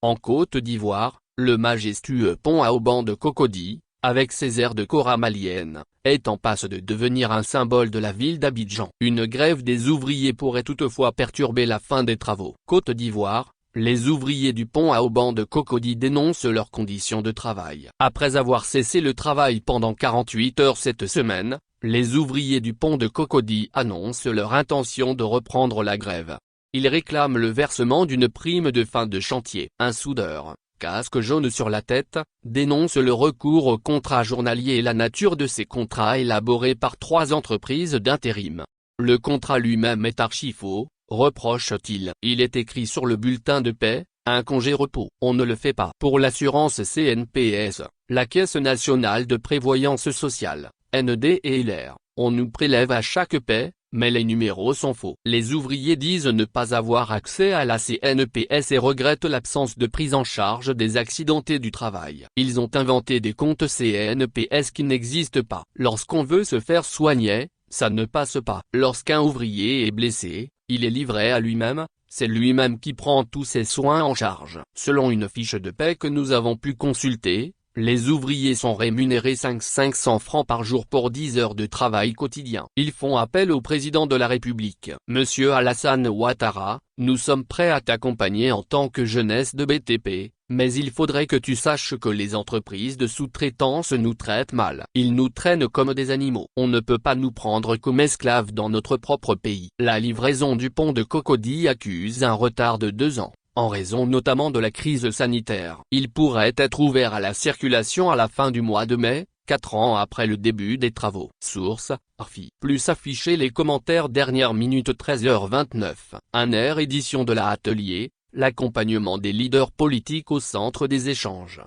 En Côte d'Ivoire, le majestueux pont à haubans de Cocody, avec ses airs de cora malienne, est en passe de devenir un symbole de la ville d'Abidjan. Une grève des ouvriers pourrait toutefois perturber la fin des travaux. Côte d'Ivoire, les ouvriers du pont à haubans de Cocody dénoncent leurs conditions de travail. Après avoir cessé le travail pendant 48 heures cette semaine, les ouvriers du pont de Cocody annoncent leur intention de reprendre la grève. Ils réclament le versement d'une prime de fin de chantier. Un soudeur, casque jaune sur la tête, dénonce le recours aux contrats journaliers et la nature de ces contrats élaborés par 3 entreprises d'intérim. Le contrat lui-même est archi-faux, reproche-t-il. Il est écrit sur le bulletin de paie, un congé-repos. On ne le fait pas. Pour l'assurance CNPS, la Caisse nationale de prévoyance sociale, NDLR, on nous prélève à chaque paie, mais les numéros sont faux. Les ouvriers disent ne pas avoir accès à la CNPS et regrettent l'absence de prise en charge des accidentés du travail. Ils ont inventé des comptes CNPS qui n'existent pas. Lorsqu'on veut se faire soigner, ça ne passe pas. Lorsqu'un ouvrier est blessé, il est livré à lui-même, c'est lui-même qui prend tous ses soins en charge. Selon une fiche de paie que nous avons pu consulter, les ouvriers sont rémunérés 500 francs par jour pour 10 heures de travail quotidien. Ils font appel au président de la République. Monsieur Alassane Ouattara, nous sommes prêts à t'accompagner en tant que jeunesse de BTP, mais il faudrait que tu saches que les entreprises de sous-traitance nous traitent mal. Ils nous traînent comme des animaux. On ne peut pas nous prendre comme esclaves dans notre propre pays. La livraison du pont de Cocody accuse un retard de 2 ans. En raison notamment de la crise sanitaire. Il pourrait être ouvert à la circulation à la fin du mois de mai, 4 ans après le début des travaux. Source, RFI. Plus afficher les commentaires dernière minute 13h29. Un air édition de la Atelier, l'accompagnement des leaders politiques au centre des échanges.